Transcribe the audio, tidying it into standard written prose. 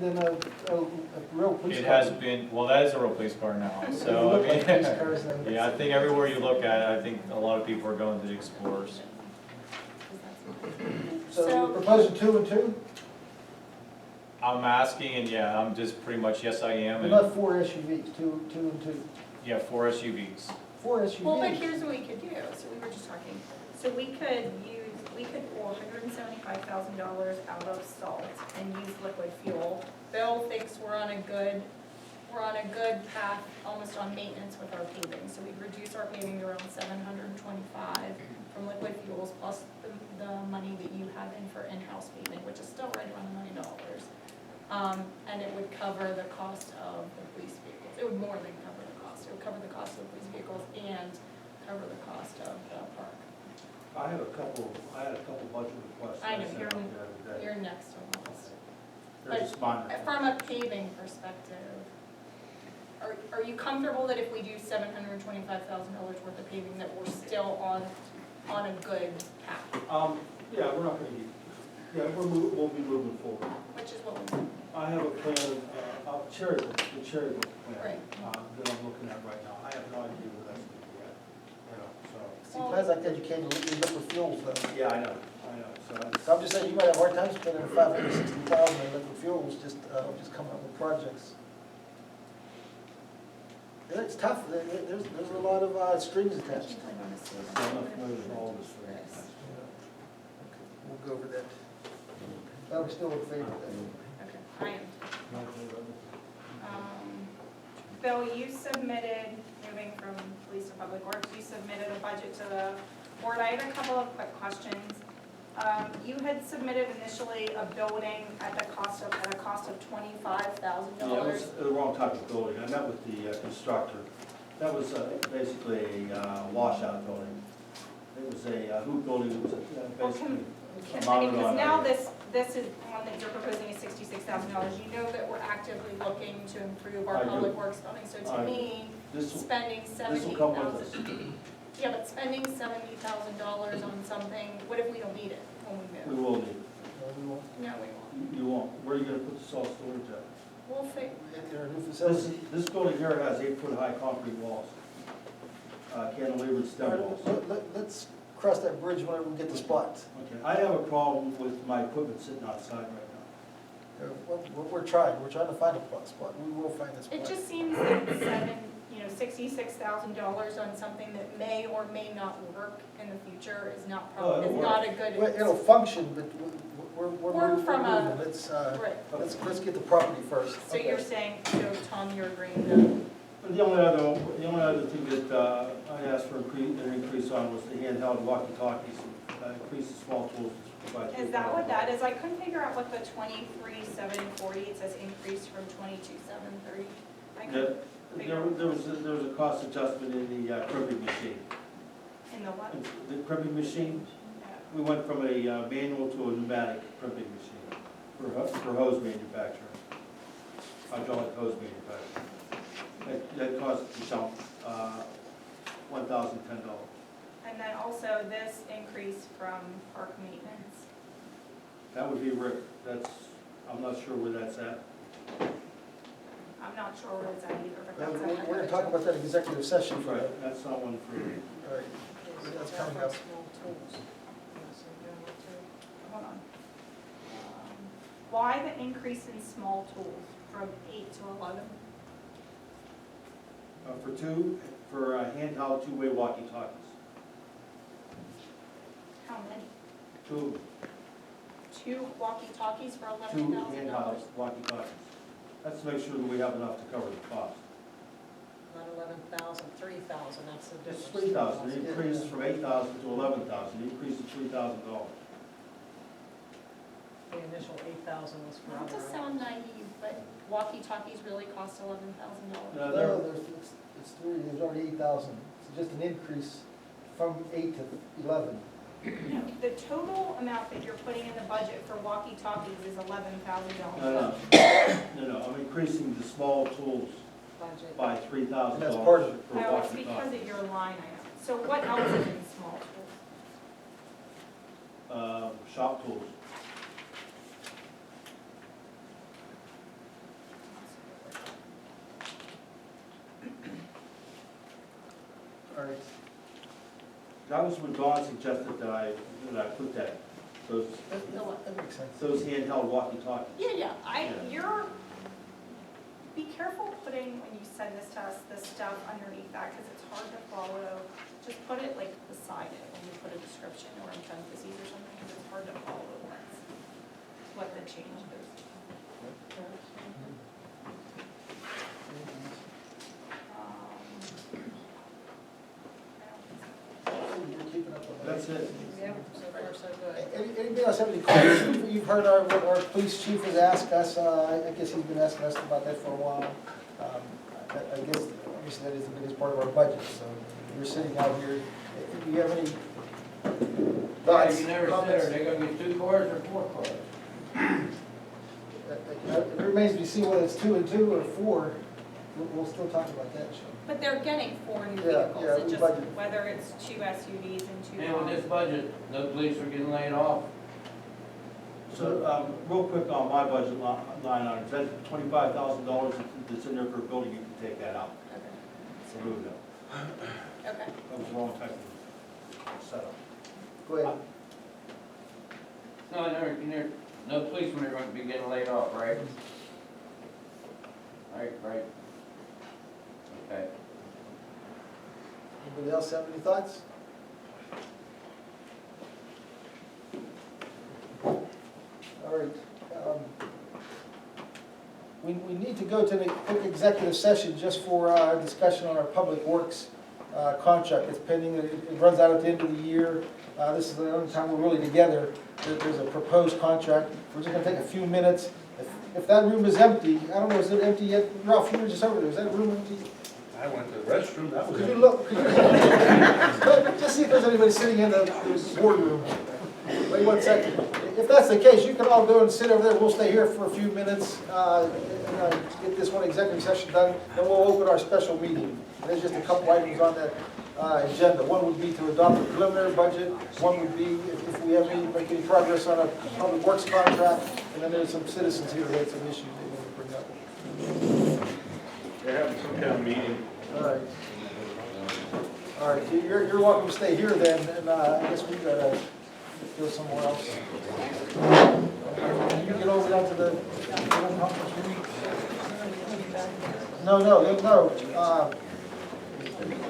Than a real police It car. has been, well, that is a real police car now, They so, look I like police mean, cars now. yeah, I think everywhere you look at it, I think a lot of people are going to the Explorers. So you're proposing 2 and 2? I'm asking, and yeah, I'm just pretty much, yes, I am, What and, about 4 SUVs, 2 and 2? yeah, 4 SUVs. 4 SUVs? Well, but here's what we could do, so we were just talking, so we could pull $175,000 out of salt and use liquid fuel. Bill thinks we're on a good path, almost on maintenance with our paving, so we'd reduce our paving to around 725 from liquid fuels, plus the money that you have in for in-house paving, which is still right around $1 million. And it would cover the cost of the police vehicles, it would more than cover the cost, it would cover the cost of the police vehicles and cover the cost of the park. I had a couple budget requests. I know, sent you're, out the other day. you're next on the list. They're just minor. From a paving perspective, are you comfortable that if we do $725,000 worth of paving, that we're still on a good path? Yeah, we're not gonna, we'll be moving forward. Which is what we, I have a plan, the cherry book plan. Right. That I'm looking at right now. I have no idea where that's gonna be at, you know, so. See, plans like that, you can't use liquid fuels though. Yeah, I know, so. So I'm just saying, you might have a hard time spending $560,000 in liquid fuels, just coming up with projects. Yeah, it's tough, there's a lot of strings attached. I want to see I'm that. not familiar with all this. Yes. We'll go over that. But I'm still in favor of that. Okay, I am. Bill, you submitted, moving from police to public works, you submitted a budget to the board. I have a couple of quick questions. You had submitted initially a building at a cost of $25,000. Yeah, it was the wrong type of building. I met with the constructor. That was basically a washout building. It was a hoop building, it was basically mounted Because on now a- this is one that you're proposing is $66,000. You know that we're actively looking to improve our I do. public works building, so to I do. me, This will- spending this will come with us. $70,000. Yeah, but spending $70,000 on something, what if we don't need it when we We move? will need. No, we won't. No, we won't. You won't. Where are you gonna put the salt storage at? We'll fix, In our new facility. This building here has 8-foot-high concrete walls. Cantilevered stem walls. Let's cross that bridge whenever we get the spots. Okay. I have a problem with my equipment sitting outside right now. We're trying to find a spot, we will find a spot. it just seems that $66,000 on something that may or may not work in the future is not Oh, it'll not a good. Well, it'll function, but we're We're moving. from a- Let's, Right, let's get the property first. so you're saying, so Tom, you're agreeing But the only other thing that I asked for an increase on was the handheld walkie-talkies, increase the small tools. that, is that what that is? I couldn't figure out what the 23,740, it says increase from 22,730. I couldn't figure out. There was a cost adjustment in the crimping machine. In the what? The crimping machine, we went from a manual to a pneumatic crimping machine for hose manufacturing, hydraulic hose manufacturing. That cost to jump $1,010. And then also this increase from park maintenance. That would be Rick, I'm not sure where that's at. I'm not sure where it's at either, but Well, that's. We're gonna talk about that in executive session for that. That's not one for, All right, that's coming up. Hold on. Why the increase in small tools from 8 to 11? for handheld two-way walkie-talkies. How many? Two 2 walkie-talkies for handheld $11,000? walkie-talkies. That's to make sure that we have enough to cover the cost. Not 11,000, 3,000, that's the It's difference. 3,000, it increased from 8,000 to 11,000, it increased to $3,000. The initial 8,000 was for Not to other. sound naive, but walkie-talkies really cost $11,000. Now, No, it's three, there's already 8,000. It's just an increase from 8 to 11. No, the total amount that you're putting in the budget for walkie-talkies is $11,000. No, I'm increasing the small tools budget. by $3,000 And that's part of it. for Oh, it's because walkie-talkie. of your line item. So what else is in small tools? Shop tools. right. That was when Dawn suggested that I put those That makes sense. handheld walkie-talkies. Yeah, Yeah. be careful putting, when you send this to us, this stuff underneath that, because it's hard to follow. Just put it like beside it when you put a description or in parentheses or something, because it's hard to follow what the change is. You're keeping up with that. That's it. Yeah, so far so good. Anybody else have any questions? You've heard what our police chief has asked us, I guess he's been asking us about that for a while. I guess, obviously, that is the biggest part of our budget, so you're sitting out here, do you have any thoughts? You never said, comments? are they gonna get 2 cars or 4 cars? It remains to be seen whether it's 2 and 2 or 4, we'll still talk about that, sure. But they're getting 4 new Yeah, vehicles, yeah, it we just, budgeted. whether it's 2 SUVs and 2 And with this budget, no police are getting laid off. So, real quick on my budget line items, that $25,000 that's in there for a building, you can take that out. Okay, So move that. okay. That was wrong type of setup. Go ahead. No, no policemen are going to be getting laid off, right? Right. Okay. Anybody else have any thoughts? All right. We need to go to the quick executive session just for discussion on our public works contract. It's pending, it runs out at the end of the year. This is the only time we're really together. There's a proposed contract. We're just gonna take a few minutes. If that room is empty, I don't know, is it empty yet? Ralph, you were just over there, is that room empty? I went to the restroom, that was Could you it. look, just see if there's anybody sitting in the boardroom. Wait 1 second. If that's the case, you can all go and sit over there, we'll stay here for a few minutes, get this one executive session done, then we'll open our special meeting. There's just a couple items on that agenda. One would be to adopt a preliminary budget, one would be if we have make any progress on a public works contract, and then there's some citizens here who had some issues they want to bring up. They're having some kind of meeting. All right. All right, you're welcome to stay here then, and I guess we gotta go somewhere else. You can get over down to the conference room. No,